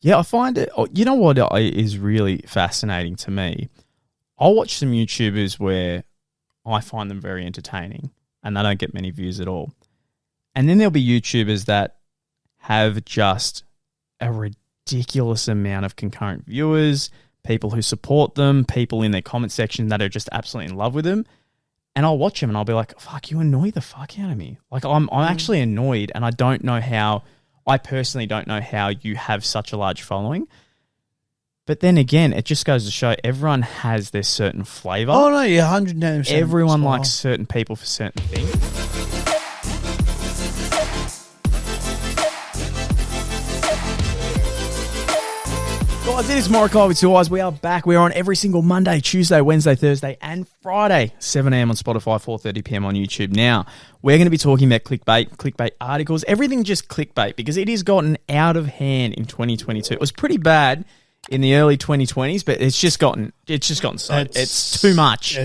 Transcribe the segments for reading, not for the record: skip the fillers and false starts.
Yeah, I find it. You know what is really fascinating to me? I'll watch some YouTubers where I find them very entertaining and they don't get many views at all. And then there'll be YouTubers that have just a ridiculous amount of concurrent viewers, people who support them, people in their comment section that are just absolutely in love with them. And I'll watch them and I'll be like, fuck, you annoy the fuck out of me. Like, I'm actually annoyed, and I personally don't know how you have such a large following. But then again, it just goes to show everyone has their certain flavour. Oh, no, you're 110%. Everyone likes certain people for certain things. Guys, it is Morokaii with 2 eyes. We are back. We are on every single Monday, Tuesday, Wednesday, Thursday, and Friday, 7 a.m. on Spotify, 4:30 p.m. on YouTube. Now, we're going to be talking about clickbait articles, everything just clickbait, because it has gotten out of hand in 2022. It was pretty bad in the early 2020s, but it's just gotten so it's too much.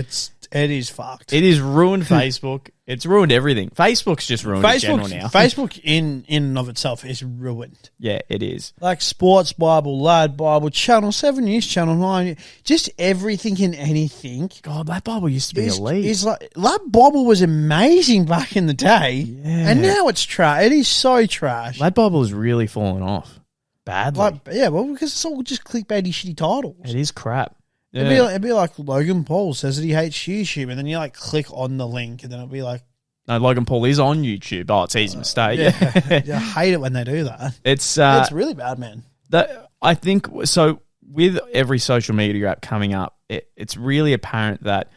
It is fucked. It has ruined Facebook. It's ruined everything. Facebook's just ruined in general now. Facebook in and of itself is ruined. Yeah, it is. Like Sports Bible, Lad Bible, Channel 7 News, Channel 9, just everything and anything. God, Lad Bible used to be elite. It's like, Lad Bible was amazing back in the day, and now it's trash. It is so trash. Lad Bible has really fallen off badly. Because it's all just clickbaity, shitty titles. It is crap. Yeah. It'd be like Logan Paul says that he hates YouTube, and then you like click on the link, and then it'll be like, no, Logan Paul is on YouTube. Oh, it's easy mistake. Yeah. I hate it when they do that. It's really bad, man. I think so. With every social media app coming up, it's really apparent that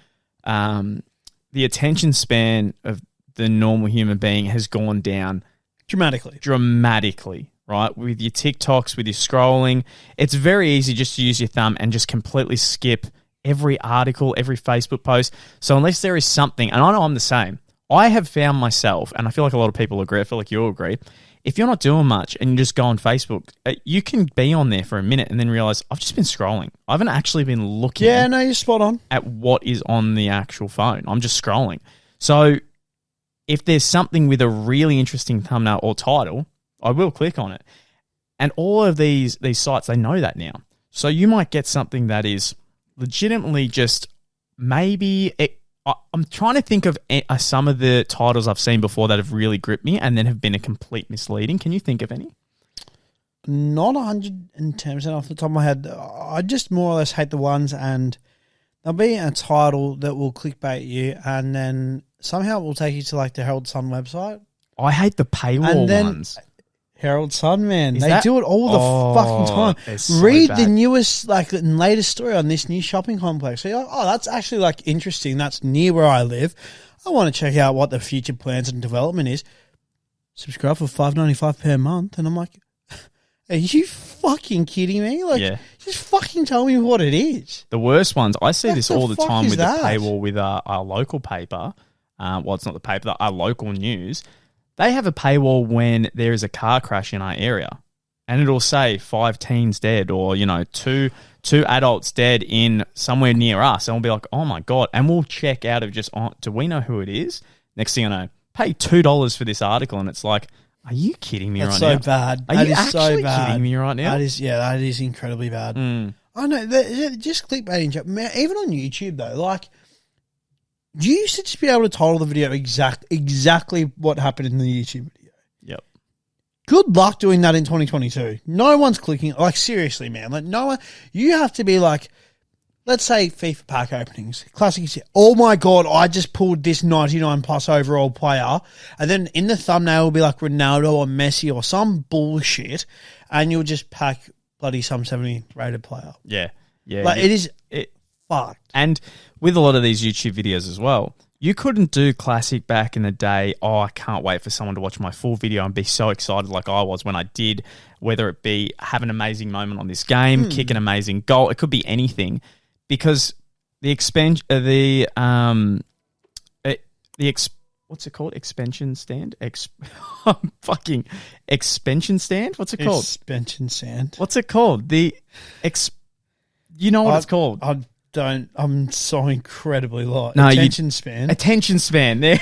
the attention span of the normal human being has gone down dramatically. Right, with your TikToks, with your scrolling, it's very easy just to use your thumb and just completely skip every article, every Facebook post. So unless there is something, and I know I'm the same, I have found myself, and I feel like a lot of people agree, I feel like you'll agree, if you're not doing much and you just go on Facebook, you can be on there for a minute and then realize, I've just been scrolling. I haven't actually been looking you're spot on at what is on the actual phone. I'm just scrolling. So if there's something with a really interesting thumbnail or title, I will click on it. And all of these sites, they know that now. So you might get something that is legitimately just maybe... I'm trying to think of some of the titles I've seen before that have really gripped me and then have been a complete misleading. Can you think of any? Not 110% off the top of my head. I just more or less hate the ones, and there'll be a title that will clickbait you, and then somehow it will take you to like the Herald Sun website. I hate the paywall ones. Herald Sun, man. They do it all the fucking time. So read bad. the newest, latest story on this new shopping complex. So you're like, oh, that's actually interesting. That's near where I live. I want to check out what the future plans and development is. Subscribe for $5.95 per month. And I'm like, are you fucking kidding me? Just fucking tell me what it is. The worst ones, I see this all the time with that? the paywall with our local paper. Well, it's not the paper, our local news. They have a paywall when there is a car crash in our area, and it'll say 5 teens dead, or two adults dead in somewhere near us, and we'll be like, oh my god, and we'll check out of just, do we know who it is? Next thing I know, pay $2 for this article, and it's like, are you kidding me right now? That's so bad. Are you actually kidding me right now? That is incredibly bad. I know, just clickbaiting. Even on YouTube though, you used to just be able to title the video exactly what happened in the YouTube video. Yep. Good luck doing that in 2022. No one's clicking. Seriously, man. No one. You have to be let's say FIFA pack openings. Classic. Oh my god, I just pulled this 99+ overall player, and then in the thumbnail will be like Ronaldo or Messi or some bullshit, and you'll just pack bloody some 70 rated player. Yeah. It is fucked. And with a lot of these YouTube videos as well, you couldn't do classic back in the day, oh, I can't wait for someone to watch my full video and be so excited like I was when I did, whether it be have an amazing moment on this game, kick an amazing goal, it could be anything, because what's it called? Expansion stand? Fucking expansion stand? What's it called? Expansion stand. What's it called? You know what it's called? I'm so incredibly lost. No, Attention span. Attention span. There.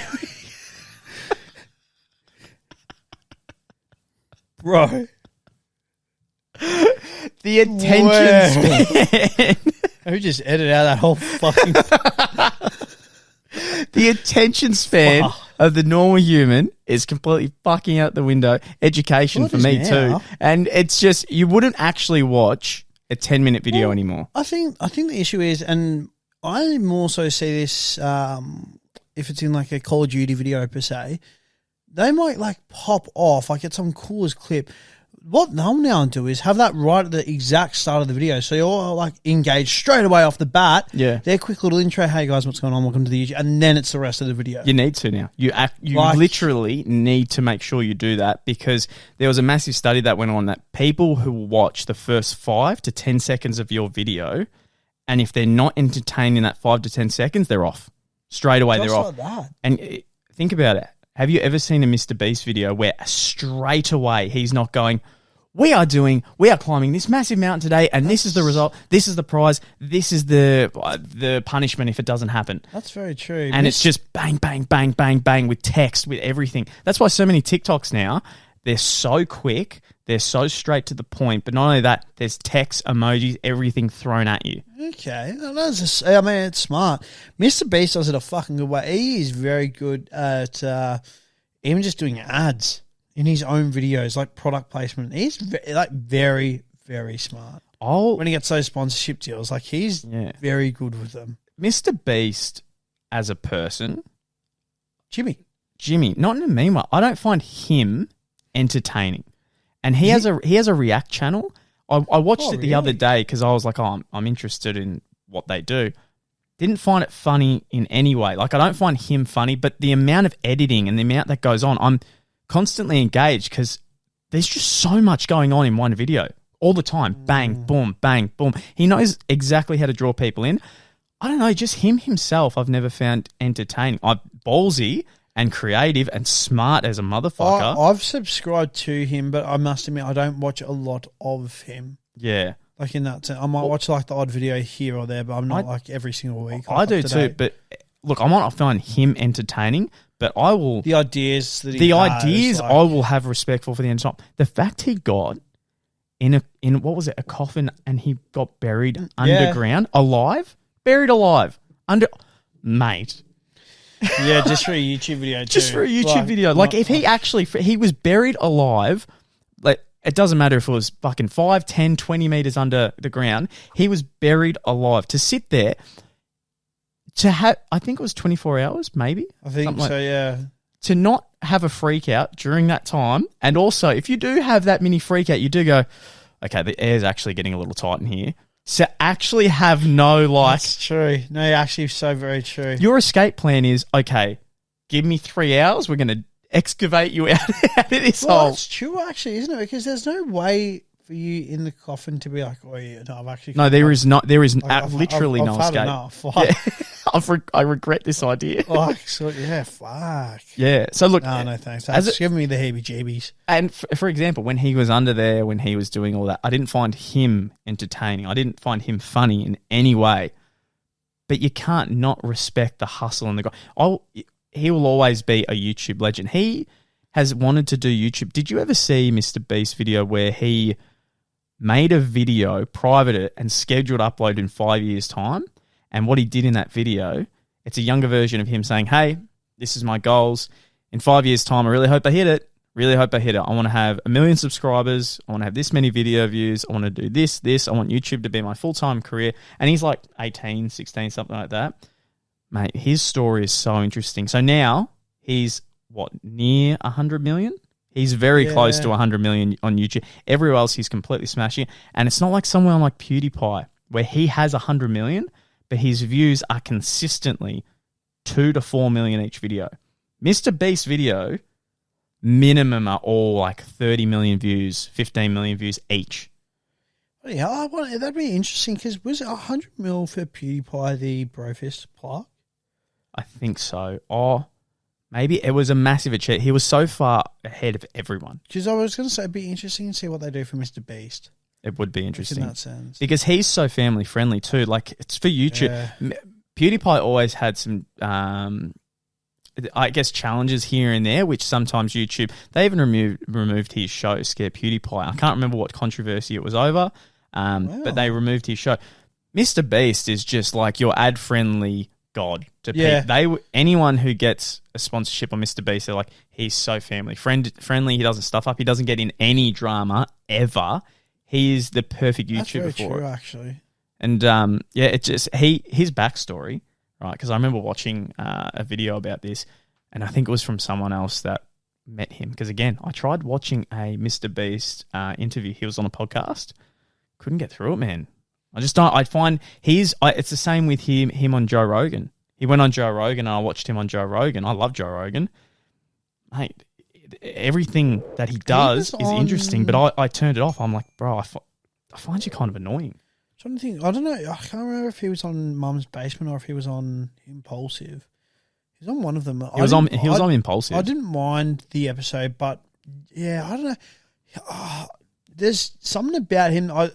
Bro. The attention span. Who just edited out that whole fucking... The attention span of the normal human is completely fucking out the window. Education for me too. And it's just, you wouldn't actually watch a 10-minute video anymore. I think the issue is, and I more so see this if it's in like a Call of Duty video per se, they might like pop off, like it's some coolest clip. What they'll now do is have that right at the exact start of the video, so you're like engaged straight away off the bat. Yeah, their quick little intro. Hey guys, what's going on? Welcome to the YouTube, and then it's the rest of the video. You need to now. You literally need to make sure you do that, because there was a massive study that went on that people who watch the first 5 to 10 seconds of your video, and if they're not entertained in that 5 to 10 seconds, they're off straight away. They're off. That. And think about it. Have you ever seen a Mr. Beast video where straight away he's not going, we are climbing this massive mountain today, and this is the result, this is the prize, this is the punishment if it doesn't happen. That's very true. And it's just bang, bang, bang, bang, bang with text, with everything. That's why so many TikToks now, they're so quick, they're so straight to the point, but not only that, there's text, emojis, everything thrown at you. Okay. I mean, it's smart. Mr. Beast does it a fucking good way. He is very good at even just doing ads in his own videos, like product placement. He's very, very smart. When he gets those sponsorship deals, like he's very good with them. Mr. Beast as a person, Jimmy, not in a mean way. I don't find him entertaining, and he has a React channel. I watched it the other day because I was like, I'm interested in what they do. Didn't find it funny in any way. Like, I don't find him funny, but the amount of editing and the amount that goes on, I'm constantly engaged because there's just so much going on in one video all the time. Bang, boom, bang, boom. He knows exactly how to draw people in. I don't know, just him himself I've never found entertaining. I'm ballsy and creative and smart as a motherfucker. I've subscribed to him, but I must admit I don't watch a lot of him. Yeah. Like in that sense, I might watch like the odd video here or there, but I'm not like every single week. I do too, but look, I might not find him entertaining, but I will... The ideas that he has, I will have respect for the entire... The fact he got in what was it, a coffin, and he got buried underground, alive? Buried alive. Mate... Yeah, just for a YouTube video too. Just for a YouTube video. Like, if he was buried alive, like, it doesn't matter if it was fucking 5, 10, 20 meters under the ground, he was buried alive. To sit there, to have, I think it was 24 hours, maybe? I think so, yeah. To not have a freak out during that time, and also, if you do have that mini freak out, you do go, okay, the air's actually getting a little tight in here. So actually have no, like... That's true. No, actually so very true. Your escape plan is, okay, give me 3 hours, we're going to excavate you out of this hole. That's true, actually, isn't it? Because there's no way for you in the coffin to be like, oh, yeah, no, I've actually... No, there is literally no escape. Enough. Yeah. I regret this idea. Fuck. Yeah, so look... No, thanks. That's giving me the heebie-jeebies. And for example, when he was under there, when he was doing all that, I didn't find him entertaining. I didn't find him funny in any way. But you can't not respect the hustle and the guy. He will always be a YouTube legend. He has wanted to do YouTube. Did you ever see Mr. Beast's video where he made a video, privated it, and scheduled upload in 5 years' time? And what he did in that video, it's a younger version of him saying, hey, this is my goals. In 5 years' time, I really hope I hit it. I want to have 1 million subscribers. I want to have this many video views. I want to do this. I want YouTube to be my full-time career. And he's like 18, 16, something like that. Mate, his story is so interesting. So now he's, near 100 million? He's very close to 100 million on YouTube. Everywhere else, he's completely smashing it. And it's not like someone like PewDiePie, where he has 100 million, but his views are consistently 2 to 4 million each video. Mr. Beast's video, minimum are all like 30 million views, 15 million views each. Yeah, that'd be interesting, because was it 100 mil for PewDiePie, the Brofist plaque? I think so. Or maybe it was a massive achievement. He was so far ahead of everyone. Because I was going to say it'd be interesting to see what they do for Mr. Beast. It would be interesting. In that sense. Because he's so family friendly too. Like, it's for YouTube. Yeah. PewDiePie always had some, I guess, challenges here and there, which sometimes YouTube, they even removed his show, Scare PewDiePie. I can't remember what controversy it was over. But they removed his show. Mr. Beast is just like your ad-friendly god to people. Anyone who gets a sponsorship on Mr. Beast, they're like, he's so friendly. He doesn't stuff up. He doesn't get in any drama ever. He is the perfect YouTuber That's very for true, it. actually. And it just his backstory, right? Because I remember watching a video about this, and I think it was from someone else that met him. Because again, I tried watching a Mr. Beast interview. He was on a podcast. Couldn't get through it, man. I just don't. I find it's the same with him on Joe Rogan. He went on Joe Rogan, and I watched him on Joe Rogan. I love Joe Rogan. Mate, everything that he does is interesting, but I turned it off. I'm like, bro, I find you kind of annoying. I'm trying to think. I don't know. I can't remember if he was on Mum's Basement or if he was on Impulsive. He was on one of them. He was on Impulsive. I didn't mind the episode, but yeah, I don't know. There's something about him. I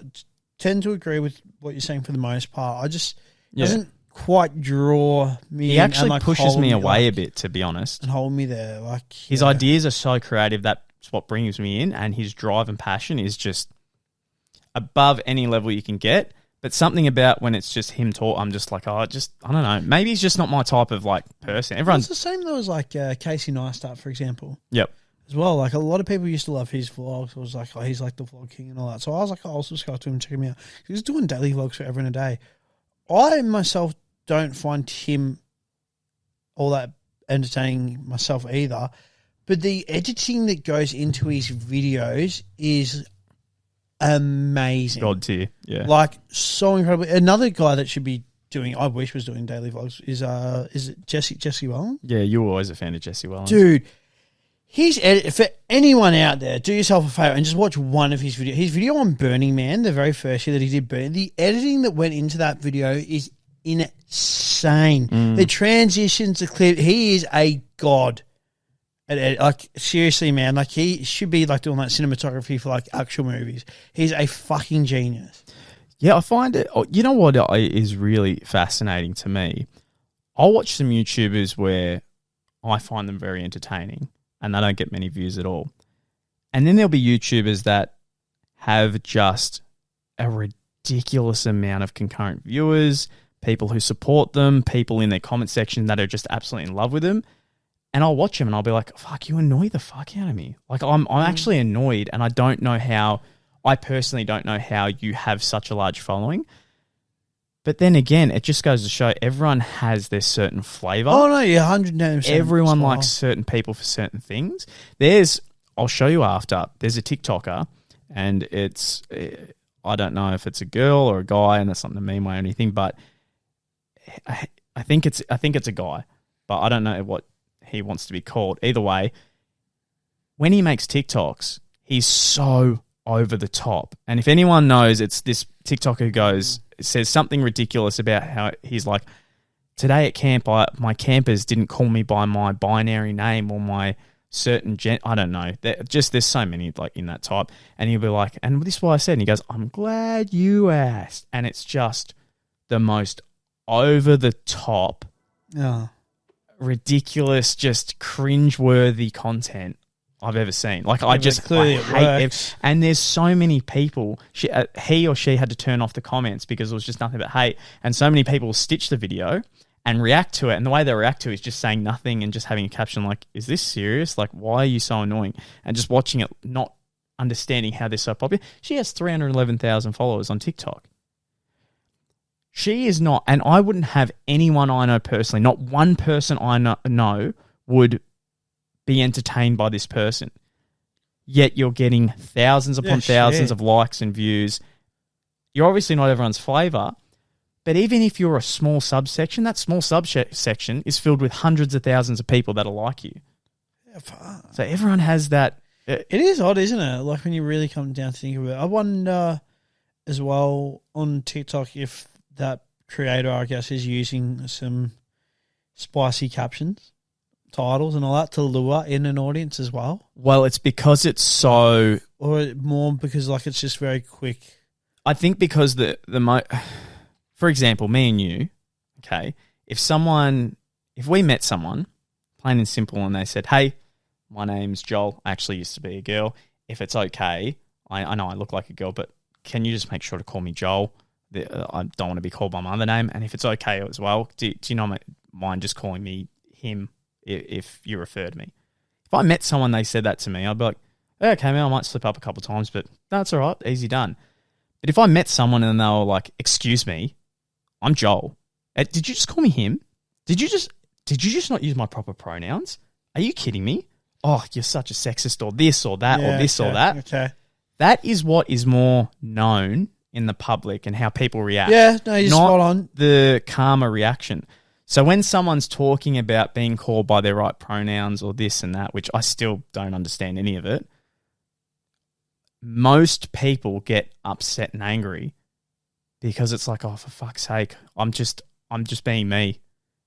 tend to agree with what you're saying for the most part. I just doesn't quite draw me. He actually and pushes me away a bit, to be honest, and hold me there. Like his ideas are so creative. That's what brings me in, and his drive and passion is just above any level you can get. But something about when it's just him talk, I'm just like, I don't know. Maybe he's just not my type of like person. Everyone's the same though as like Casey Neistat, for example. Yep. As well, like a lot of people used to love his vlogs. It was like, oh, he's like the vlog king and all that. So I was like, I'll subscribe to him and check him out. He was doing daily vlogs forever and a day. I myself don't find him all that entertaining myself either. But the editing that goes into his videos is amazing. God tier, yeah. Like so incredible. Another guy that should be doing, I wish was doing daily vlogs, is it Jesse Wellens? Yeah, you were always a fan of Jesse Wellens. Dude. For anyone out there, do yourself a favor and just watch one of his videos. His video on Burning Man, the very first year that he did Burning, the editing that went into that video is insane. The transitions, the clip, he is a god. Like seriously, man, like he should be like doing that cinematography for like actual movies. He's a fucking genius. Yeah, I find it. You know what is really fascinating to me? I'll watch some YouTubers where I find them very entertaining, and they don't get many views at all. And then there'll be YouTubers that have just a ridiculous amount of concurrent viewers, people who support them, people in their comment section that are just absolutely in love with them. And I'll watch them and I'll be like, fuck, you annoy the fuck out of me. Like I'm actually annoyed, and I personally don't know how you have such a large following. But then again, it just goes to show everyone has their certain flavour. Oh, no, you're 110%. Everyone likes certain people for certain things. I'll show you after, there's a TikToker, and it's, I don't know if it's a girl or a guy, and that's not the meme way or anything, but I think it's a guy, but I don't know what he wants to be called. Either way, when he makes TikToks, he's so over the top. And if anyone knows, it's this TikToker who says something ridiculous about how he's like, today at camp, my campers didn't call me by my binary name or my certain I don't know. There's so many like in that type. And he'll be like, and this is what I said. And he goes, I'm glad you asked. And it's just the most over the top, ridiculous, just cringe-worthy content I've ever seen. Like I hate it. And there's so many people. He or she had to turn off the comments because it was just nothing but hate. And so many people stitch the video and react to it. And the way they react to it is just saying nothing and just having a caption like, "Is this serious? Like, why are you so annoying?" And just watching it, not understanding how they're so popular. She has 311,000 followers on TikTok. She is not, and I wouldn't have anyone I know personally, not one person I know would be entertained by this person. Yet you're getting thousands upon thousands of likes and views. You're obviously not everyone's flavour, but even if you're a small subsection, that small subsection is filled with hundreds of thousands of people that are like you. So everyone has that. It is odd, isn't it? Like when you really come down to think of it. I wonder as well on TikTok if that creator, I guess, is using some spicy captions, titles and all that to lure in an audience as well. Well, it's because it's so... Or more because like it's just very quick. I think because for example, me and you, okay, if we met someone, plain and simple, and they said, "Hey, my name's Joel. I actually used to be a girl. If it's okay, I know I look like a girl, but can you just make sure to call me Joel? I don't want to be called by my other name. And if it's okay as well, do you not mind just calling me him if you refer to me? If I met someone, they said that to me, I'd be like, okay, man, I might slip up a couple of times, but that's all right, easy done. But if I met someone and they were like, excuse me, I'm Joel. Did you just call me him? Did you just not use my proper pronouns? Are you kidding me? Oh, you're such a sexist or this or that or this or that. Okay. That is what is more known in the public and how people react. Yeah, no, you're spot on. The karma reaction. So when someone's talking about being called by their right pronouns or this and that, which I still don't understand any of it, most people get upset and angry because it's like, oh, for fuck's sake, I'm just being me.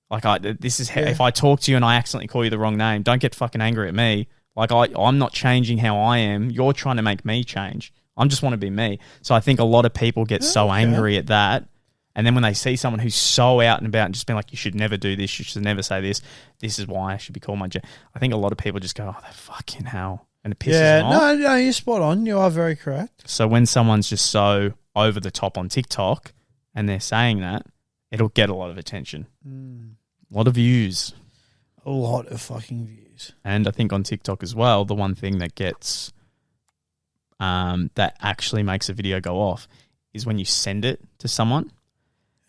Like, this is how, if I talk to you and I accidentally call you the wrong name, don't get fucking angry at me. Like, I'm not changing how I am. You're trying to make me change. I just want to be me. So I think a lot of people get so angry at that. And then when they see someone who's so out and about and just being like, you should never do this, you should never say this, this is why I should be called my gender. I think a lot of people just go, oh, that fucking hell. And it pisses them off. No, you're spot on. You are very correct. So when someone's just so over the top on TikTok and they're saying that, it'll get a lot of attention. A lot of views. A lot of fucking views. And I think on TikTok as well, the one thing that gets, that actually makes a video go off is when you send it to someone.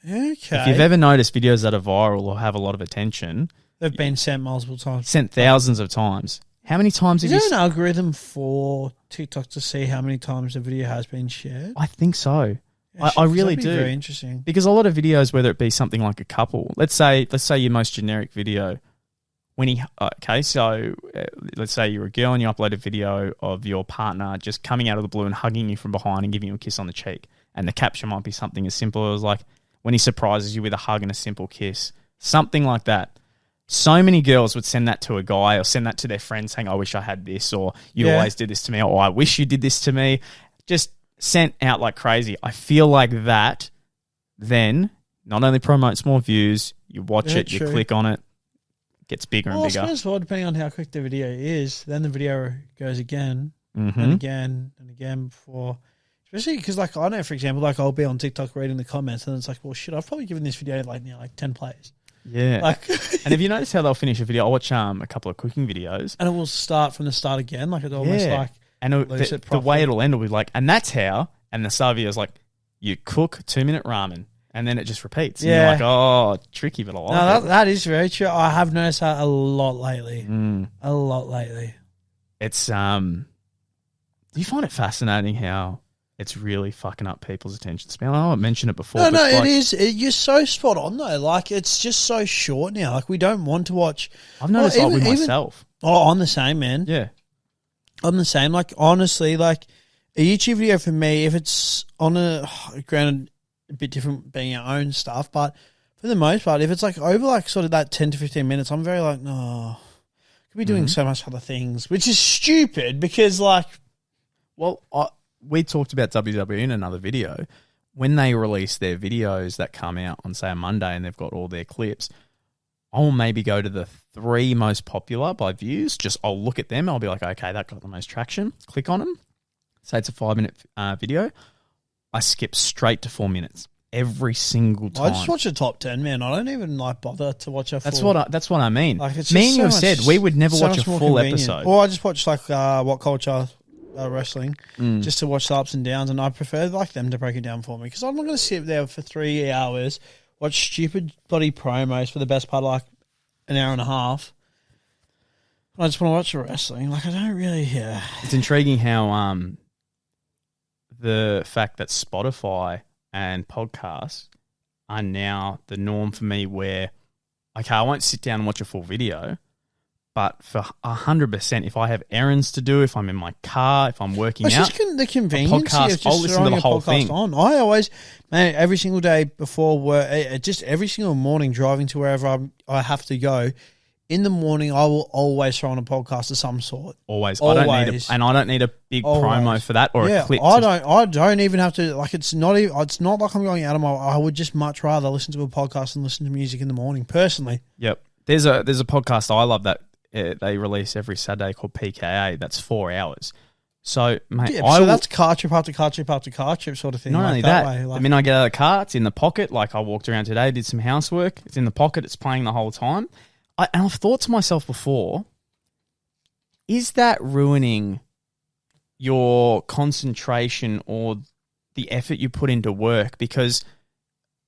Okay. If you've ever noticed videos that are viral or have a lot of attention, they've been sent multiple times. Sent thousands of times. How many times have you... Is there an algorithm for TikTok to see how many times a video has been shared? I think so. I really do. Very interesting. Because a lot of videos, whether it be something like a couple, let's say your most generic video, let's say you're a girl and you upload a video of your partner just coming out of the blue and hugging you from behind and giving you a kiss on the cheek, and the caption might be something as simple as like, when he surprises you with a hug and a simple kiss, something like that. So many girls would send that to a guy or send that to their friends saying, I wish I had this, or you always did this to me, or I wish you did this to me. Just sent out like crazy. I feel like that then not only promotes more views, you watch it, you click on it, gets bigger and bigger. I suppose, depending on how quick the video is, then the video goes again and again and again before. Especially because, like, I know, for example, like, I'll be on TikTok reading the comments and it's like, well, shit, I've probably given this video like 10 plays. Yeah. Like, and have you noticed how they'll finish a video? I'll watch a couple of cooking videos. And it will start from the start again. Like, it's almost like... And the way it'll end will be like, and that's how, and the start video is like, you cook 2-minute ramen, and then it just repeats. And you're like, oh, tricky, but I like it. That is very true. I have noticed that a lot lately. A lot lately. It's, do you find it fascinating how it's really fucking up people's attention span? I mentioned it before. No, it is. You're so spot on, though. Like, it's just so short now. Like, we don't want to watch. I've noticed that with myself. Oh, I'm the same, man. Yeah. I'm the same. Like, honestly, like, a YouTube video for me, if it's on granted, a bit different being our own stuff, but for the most part, if it's like over like sort of that 10 to 15 minutes, I'm very like, no, could be doing so much other things, which is stupid because like, well, we talked about WWE in another video. When they release their videos that come out on, say, a Monday and they've got all their clips, I'll maybe go to the 3 most popular by views. I'll look at them. I'll be like, okay, that got the most traction. Click on them. Say it's a 5-minute video. I skip straight to 4 minutes every single time. I just watch the top 10, man. I don't even like bother to watch a full. That's what I mean. Like, me and you have said we would never watch a full episode. Or I just watch like What Culture Wrestling just to watch the ups and downs, and I prefer like them to break it down for me because I'm not going to sit there for 3 hours, watch stupid bloody promos for the best part of like an hour and a half. I just want to watch the wrestling. Like, I don't really. It's intriguing how the fact that Spotify and podcasts are now the norm for me, where okay, I won't sit down and watch a full video, but for 100%, if I have errands to do, if I'm in my car, if I'm working out, just the convenience of just I'll listen to the whole thing. On. I always, man, every single day before work, just every single morning driving to wherever I have to go, in the morning I will always throw on a podcast of some sort. Always. I don't need a big promo for that or a clip. I don't even have to, like, it's not like I'm going out of my, I would just much rather listen to a podcast than listen to music in the morning, personally. Yep. There's a podcast I love that they release every Saturday called PKA. That's 4 hours. So, mate, Yeah, so that's car trip after car trip after car trip sort of thing. not like only that, way, like, the minute I get out of the car, it's in the pocket. Like, I walked around today, did some housework. It's in the pocket. It's playing the whole time. And I've thought to myself before, is that ruining your concentration or the effort you put into work? Because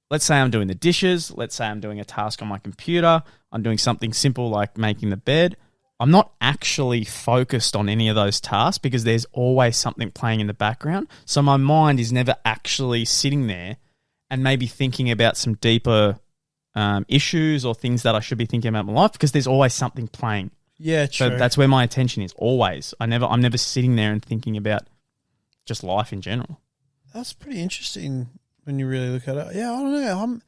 let's say I'm doing the dishes. Let's say I'm doing a task on my computer. I'm doing something simple like making the bed. I'm not actually focused on any of those tasks because there's always something playing in the background. So my mind is never actually sitting there and maybe thinking about some deeper issues or things that I should be thinking about in my life because there's always something playing. yeah, true. So that's where my attention is always. I'm never sitting there and thinking about just life in general. That's pretty interesting when you really look at it. Yeah, I don't know.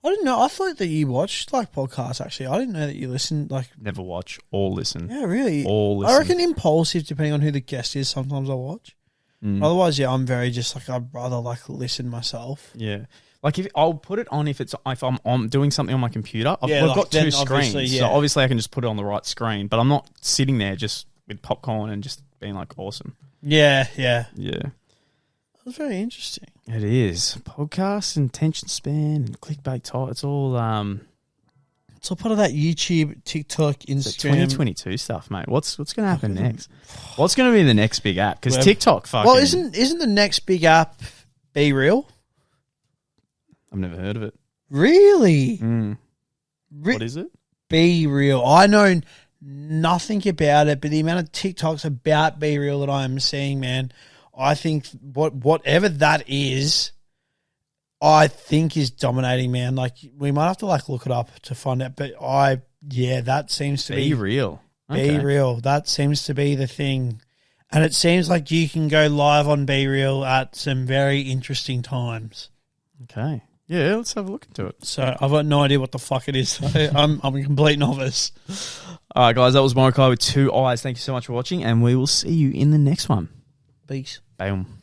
I didn't know. I thought that you watched like podcasts. Actually, I didn't know that you listened. Like, Never watch or listen. yeah, really. All listen. I reckon impulsive, depending on who the guest is. Sometimes I watch. Otherwise, yeah, I'm very just like I'd rather like listen myself. Yeah. Like if I'll put it on if I'm on doing something on my computer. I've like got then two screens, yeah. so obviously I can just put it on the right screen. But I'm not sitting there just with popcorn and just being like awesome. Yeah, yeah. Yeah, That's very interesting. it is. Podcasts and attention span and clickbait type. It's all It's all part of that YouTube, TikTok, it's Instagram. 2022 stuff, mate. What's going to happen next? What's going to be the next big app? Because Well, TikTok, fucking. Well, isn't the next big app Be Real? I've never heard of it. Really? What is it? Be Real. I know nothing about it, but the amount of TikToks about Be Real that I am seeing, man, I think whatever that is, I think is dominating, man. Like we might have to like look it up to find out, but that seems to Be real. Be Real. That seems to be the thing. And it seems like you can go live on Be Real at some very interesting times. Okay. Yeah, let's have a look into it. So I've got no idea what the fuck it is. So I'm a complete novice. All right, guys, that was Morokaii with 2 eyes. Thank you so much for watching, and we will see you in the next one. Peace. Boom.